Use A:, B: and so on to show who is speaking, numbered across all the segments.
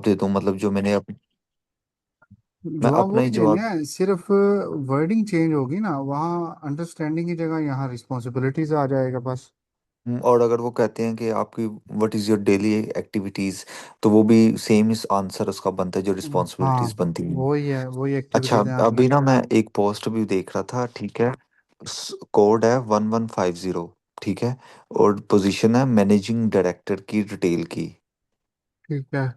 A: दे दूं, मतलब जो मैंने मैं
B: जवाब
A: अपना
B: वही
A: ही
B: देने
A: जवाब।
B: हैं, सिर्फ वर्डिंग चेंज होगी ना, वहाँ अंडरस्टैंडिंग की जगह यहाँ रिस्पॉन्सिबिलिटीज आ जाएगा बस।
A: और अगर वो कहते हैं कि आपकी what is your daily activities, तो वो भी सेम इस आंसर उसका बनता है जो रिस्पॉन्सिबिलिटीज
B: हाँ,
A: बनती हैं।
B: वही है, वही
A: अच्छा,
B: एक्टिविटीज हैं आपकी।
A: अभी ना मैं एक पोस्ट भी देख रहा था, ठीक है। कोड है 1150, ठीक है। और पोजीशन है मैनेजिंग डायरेक्टर की रिटेल की।
B: ठीक है।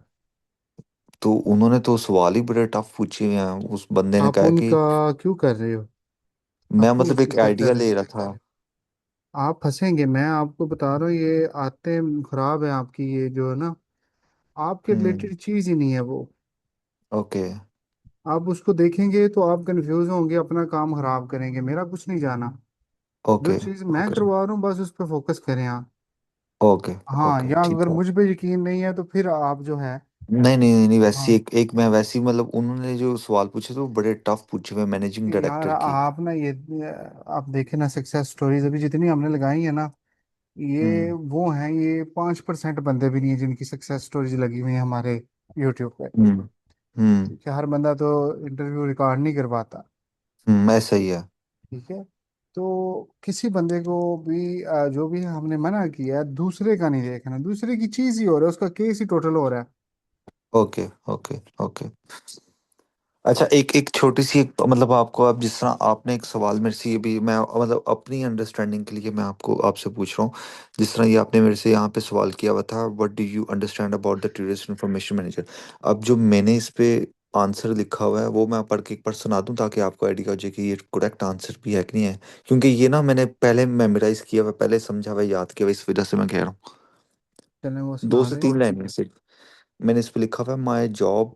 A: तो उन्होंने तो सवाल ही बड़े टफ पूछे हुए हैं, उस बंदे ने
B: आप
A: कहा कि
B: उनका क्यों कर रहे हो?
A: मैं
B: आप क्यों
A: मतलब
B: उसकी
A: एक
B: केयर कर
A: आइडिया
B: रहे हो?
A: ले रहा था।
B: आप फंसेंगे, मैं आपको बता रहा हूँ, ये आदतें खराब है आपकी, ये जो है ना, आपके
A: हम्म।
B: रिलेटेड चीज ही नहीं है वो।
A: ओके।
B: आप उसको देखेंगे तो आप कंफ्यूज होंगे, अपना काम खराब करेंगे, मेरा कुछ नहीं जाना। जो
A: ओके।
B: चीज मैं
A: ओके।
B: करवा रहा हूँ बस उस पर फोकस करें आप।
A: ओके।
B: हाँ,
A: ओके
B: या अगर
A: ठीक है।
B: मुझ पे यकीन नहीं है तो फिर आप जो है।
A: नहीं नहीं नहीं नहीं, वैसी
B: हाँ,
A: एक मैं वैसी मतलब उन्होंने जो सवाल पूछे थे वो बड़े टफ पूछे हुए मैनेजिंग
B: यार
A: डायरेक्टर की।
B: आप ना ये आप देखे ना, सक्सेस स्टोरीज अभी जितनी हमने लगाई है ना, ये
A: हम्म।
B: वो हैं, ये 5% बंदे भी नहीं है जिनकी सक्सेस स्टोरीज लगी हुई हैं हमारे यूट्यूब पे।
A: हम्म। हम्म।
B: ठीक है, हर बंदा तो इंटरव्यू रिकॉर्ड नहीं करवाता।
A: ऐसा ही है।
B: ठीक है। तो किसी बंदे को भी जो भी हमने मना किया है, दूसरे का नहीं देखना, दूसरे की चीज ही हो रहा है, उसका केस ही टोटल हो रहा है।
A: ओके। ओके। ओके। अच्छा, एक एक छोटी सी एक मतलब आपको, आप जिस तरह आपने एक सवाल मेरे से, ये भी मैं मतलब अपनी अंडरस्टैंडिंग के लिए मैं आपको आपसे पूछ रहा हूँ। जिस तरह ये आपने मेरे से यहाँ पे सवाल किया हुआ था, what do you understand about the tourist information manager. अब जो मैंने इस पे आंसर लिखा हुआ है वो मैं पढ़ के एक बार सुना दूं, ताकि आपको आइडिया हो जाए कि ये करेक्ट आंसर भी है कि नहीं है। क्योंकि ये ना मैंने पहले मेमोराइज किया हुआ, पहले समझा हुआ, याद किया हुआ, इस वजह से मैं कह रहा हूँ।
B: चलें, वो
A: दो
B: सुना
A: से
B: दे।
A: तीन लाइन सिर्फ। मैंने इस पे लिखा हुआ है, my job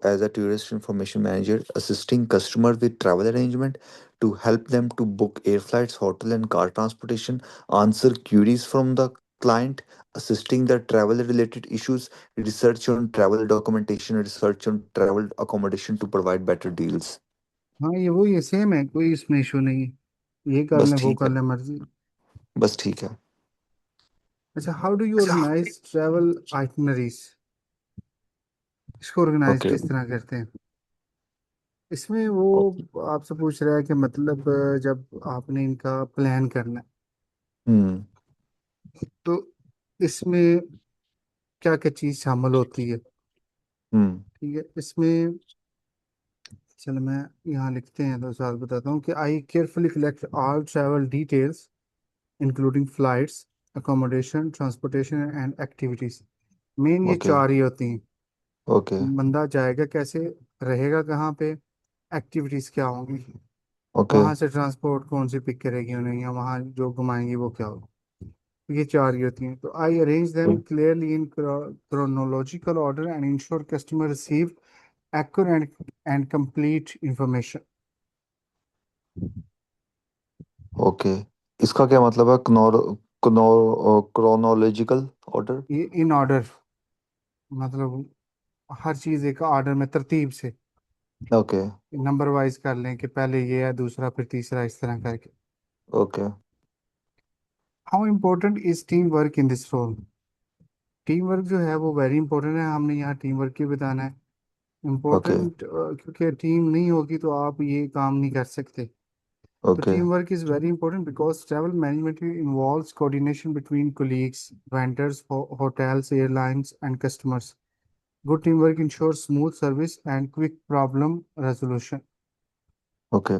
A: as a tourist information manager assisting customer with travel arrangement to help them to book air flights hotel and car transportation, answer queries from the client, assisting the travel related issues, research on travel documentation, research on travel accommodation to provide better deals।
B: हाँ, ये वो ये same है, कोई इसमें issue नहीं है, ये कर
A: बस
B: लें वो
A: ठीक
B: कर
A: है।
B: लें, मर्जी।
A: बस ठीक है।
B: अच्छा, how do you organise travel itineraries? इसको ऑर्गेनाइज
A: ओके।
B: किस तरह करते हैं? इसमें वो आपसे पूछ रहा है कि मतलब जब आपने इनका प्लान करना है,
A: हम्म।
B: तो इसमें क्या क्या चीज़ शामिल होती है?
A: हम्म।
B: ठीक है, इसमें चलो मैं यहाँ लिखते हैं तो साथ बताता हूँ कि I carefully collect all travel details including flights, accommodation, transportation and activities. मेन ये
A: ओके।
B: चार ही होती हैं।
A: ओके।
B: बंदा जाएगा कैसे, रहेगा कहाँ पे, एक्टिविटीज क्या होंगी,
A: ओके।
B: वहां से ट्रांसपोर्ट कौन सी पिक करेगी उन्हें, या वहां जो घुमाएंगी वो क्या होगा। ये चार ही होती हैं। तो आई arrange them clearly in chronological order and ensure customer receive accurate and complete information।
A: Okay. इसका क्या मतलब है, क्रोनोलॉजिकल ऑर्डर।
B: ये इन ऑर्डर, मतलब हर चीज एक ऑर्डर में तरतीब से,
A: ओके।
B: नंबर वाइज कर लें कि पहले ये है, दूसरा, फिर तीसरा, इस तरह करके।
A: Okay.
B: How important is team work in this role? Team work जो है वो वेरी इंपॉर्टेंट है, हमने यहाँ टीम वर्क की बताना है।
A: ओके।
B: इम्पोर्टेंट क्योंकि टीम नहीं होगी तो आप ये काम नहीं कर सकते। तो
A: okay.
B: Team work is very important because travel management involves coordination between colleagues, vendors, hotels, airlines and customers. Good teamwork ensures smooth service and quick problem resolution.
A: Okay.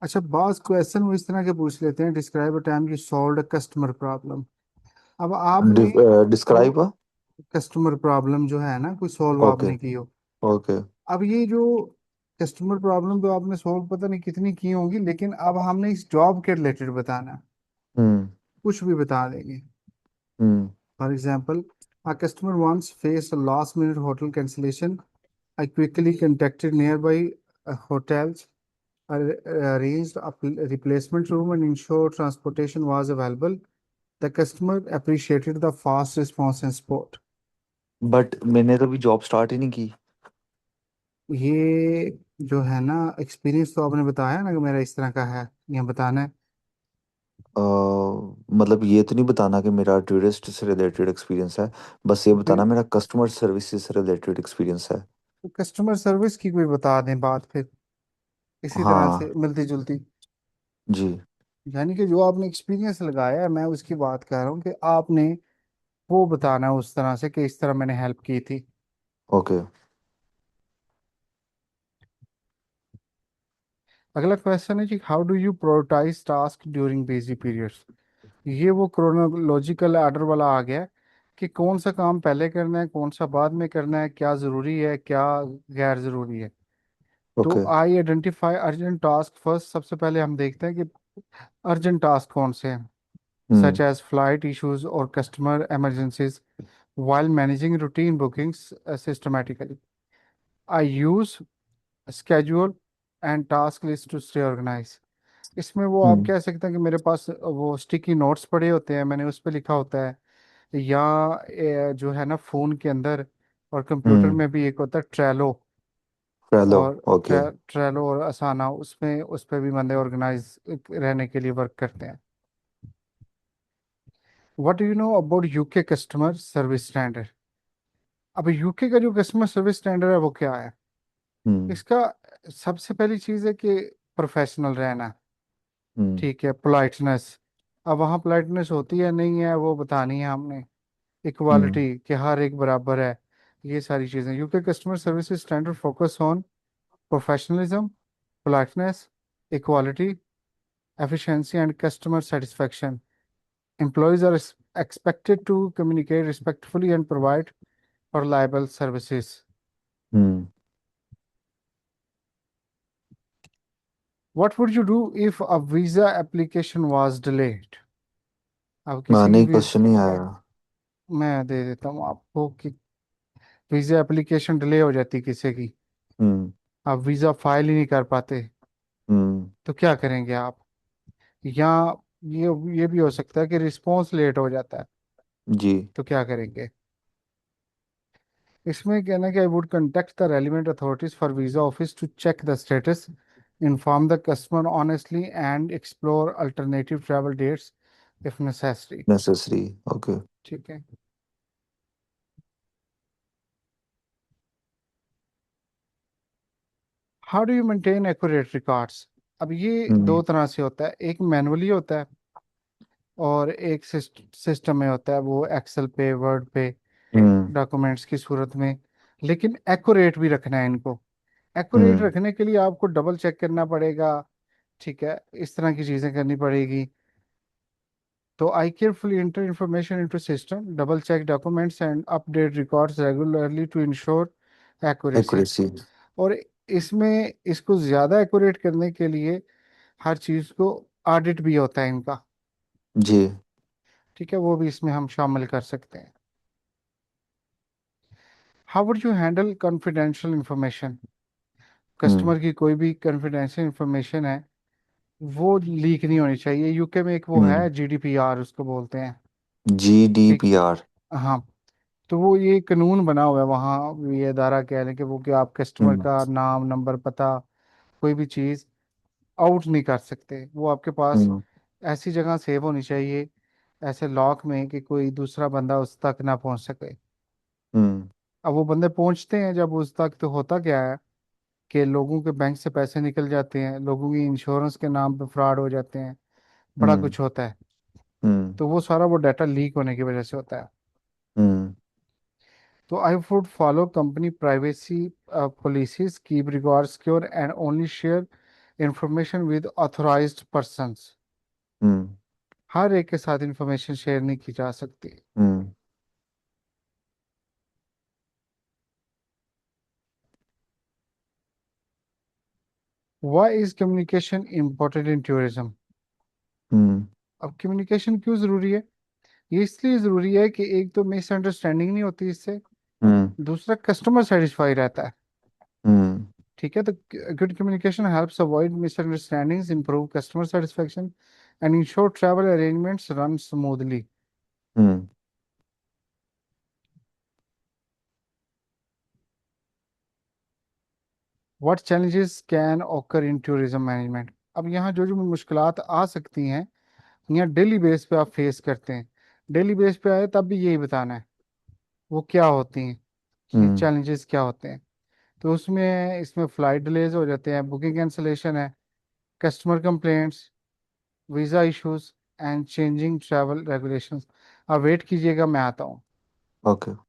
B: अच्छा, बास क्वेश्चन वो इस तरह के पूछ लेते हैं, describe a time you solve a customer problem. अब आपने वो
A: डिस्क्राइब।
B: कस्टमर प्रॉब्लम जो है ना, कोई सॉल्व
A: ओके।
B: आपने की हो।
A: ओके।
B: अब ये जो कस्टमर प्रॉब्लम तो आपने सॉल्व पता नहीं कितनी की होंगी, लेकिन अब हमने इस जॉब के रिलेटेड बताना है,
A: हम्म।
B: कुछ भी बता देंगे।
A: Hmm.
B: For example, a customer once faced a last minute hotel cancellation. I quickly contacted nearby hotels, arranged a replacement room and ensured transportation was available. The customer appreciated the fast response and support.
A: But मैंने तो अभी job start ही नहीं की।
B: ये जो है ना, experience तो आपने बताया ना कि मेरा इस तरह का है, ये बताना है।
A: अ, मतलब ये तो नहीं बताना कि मेरा टूरिस्ट से रिलेटेड एक्सपीरियंस है, बस ये
B: ओके,
A: बताना मेरा कस्टमर सर्विस से रिलेटेड एक्सपीरियंस है।
B: तो कस्टमर सर्विस की कोई बता दें बात फिर, इसी तरह से
A: हाँ
B: मिलती जुलती।
A: जी।
B: यानी कि जो आपने एक्सपीरियंस लगाया है, मैं उसकी बात कर रहा हूँ कि आपने वो बताना है उस तरह से कि इस तरह मैंने हेल्प की थी।
A: ओके।
B: अगला क्वेश्चन है जी, how do you prioritize tasks during busy periods. ये वो क्रोनोलॉजिकल आर्डर वाला आ गया है कि कौन सा काम पहले करना है, कौन सा बाद में करना है, क्या ज़रूरी है, क्या गैर ज़रूरी है। तो
A: ओके।
B: आई आइडेंटिफाई अर्जेंट टास्क फर्स्ट। सबसे पहले हम देखते हैं कि अर्जेंट टास्क कौन से हैं,
A: हम्म।
B: such as flight issues or customer emergencies. While managing routine bookings systematically, I use schedule and task list to stay organized. इसमें वो आप
A: हम्म।
B: कह सकते हैं कि मेरे पास वो स्टिकी नोट्स पड़े होते हैं, मैंने उस पर लिखा होता है, या जो है ना फ़ोन के अंदर और कंप्यूटर
A: हम्म।
B: में भी एक होता है ट्रेलो।
A: हेलो।
B: और
A: ओके।
B: ट्रेलो और असाना, उसमें उस पर भी बंदे ऑर्गेनाइज रहने के लिए वर्क करते हैं। What do you know about UK customer service standard. अब यूके का जो कस्टमर सर्विस स्टैंडर्ड है वो क्या है
A: हम्म।
B: इसका। सबसे पहली चीज़ है कि प्रोफेशनल रहना।
A: हम्म।
B: ठीक है, पोलाइटनेस। अब वहाँ पोलाइटनेस होती है नहीं है वो बतानी है हमने।
A: हम्म।
B: इक्वालिटी, कि हर एक बराबर है। ये सारी चीज़ें UK customer service standard focus on professionalism, politeness, equality, efficiency and customer satisfaction. Employees are expected to communicate respectfully and provide reliable services.
A: Hmm.
B: What would you do if a visa application was delayed? अब किसी की
A: नहीं,
B: वीज
A: question नहीं आया।
B: मैं दे देता हूँ आपको कि वीजा एप्लीकेशन डिले हो जाती किसी की,
A: हम्म।
B: आप वीजा फाइल ही नहीं कर पाते,
A: हम्म।
B: तो क्या करेंगे आप। या ये भी हो सकता है कि रिस्पॉन्स लेट हो जाता है,
A: जी।
B: तो क्या करेंगे। इसमें कहना है कि I would contact the relevant authorities for visa office to check the status, inform the customer honestly and explore alternative travel dates if necessary.
A: Necessary. Okay.
B: ठीक है। How do you maintain accurate records. अब ये
A: हम्म।
B: दो तरह से होता है, एक मैनुअली होता है और एक सिस्टम में होता है, वो एक्सेल पे, वर्ड पे,
A: हम्म।
B: डॉक्यूमेंट्स की सूरत में। लेकिन एक्यूरेट भी रखना है इनको। एक्यूरेट
A: हम्म।
B: रखने के लिए आपको डबल चेक करना पड़ेगा। ठीक है, इस तरह की चीज़ें करनी पड़ेगी। तो I carefully enter information into system, double check documents and update records regularly to ensure accuracy.
A: Accuracy.
B: और इसमें इसको ज़्यादा एक्यूरेट करने के लिए हर चीज़ को ऑडिट भी होता है इनका।
A: जी।
B: ठीक है, वो भी इसमें हम शामिल कर सकते हैं। How would you handle confidential information.
A: Hmm.
B: Customer की कोई भी कॉन्फिडेंशियल इंफॉर्मेशन है वो लीक नहीं होनी चाहिए। यूके में एक वो है
A: हम्म।
B: जीडीपीआर उसको बोलते हैं।
A: जी डी
B: ठीक।
A: P R.
B: हाँ, तो वो ये कानून बना हुआ है वहाँ, ये अदारा कह रहे हैं कि वो कि आप कस्टमर
A: हम्म।
B: का नाम, नंबर, पता, कोई भी चीज़ आउट नहीं कर सकते। वो आपके पास
A: हम्म।
B: ऐसी जगह सेव होनी चाहिए, ऐसे लॉक में कि कोई दूसरा बंदा उस तक ना पहुंच सके।
A: हम्म।
B: अब वो बंदे पहुंचते हैं जब उस तक, तो होता क्या है कि लोगों के बैंक से पैसे निकल जाते हैं, लोगों की इंश्योरेंस के नाम पे फ्रॉड हो जाते हैं, बड़ा
A: हम्म।
B: कुछ होता है।
A: हम्म।
B: तो वो सारा वो डाटा लीक होने की वजह से होता है।
A: हम्म।
B: तो I would follow company privacy policies, keep record secure and only share information with authorized persons.
A: Hmm.
B: हर एक के साथ इंफॉर्मेशन शेयर नहीं की जा सकती।
A: Hmm.
B: Why is communication important in tourism.
A: Hmm.
B: अब कम्युनिकेशन क्यों ज़रूरी है। ये इसलिए ज़रूरी है कि एक तो मिसअंडरस्टैंडिंग नहीं होती इससे,
A: हम्म।
B: दूसरा कस्टमर सेटिस्फाई रहता है।
A: हम्म।
B: ठीक है, तो good communication helps avoid misunderstandings, improve customer satisfaction and ensure travel arrangements run smoothly.
A: Hmm.
B: What challenges can occur in tourism management. अब यहाँ जो जो मुश्किलात आ सकती हैं या डेली बेस पे आप फेस करते हैं? डेली बेस पे आए तब भी यही बताना है वो क्या होती हैं, ये
A: हम्म।
B: चैलेंजेस क्या होते हैं। तो उसमें इसमें फ्लाइट डिलेज हो जाते हैं, बुकिंग कैंसिलेशन है, customer complaints, visa issues and changing travel regulations. आप वेट कीजिएगा, मैं आता हूँ।
A: ओके।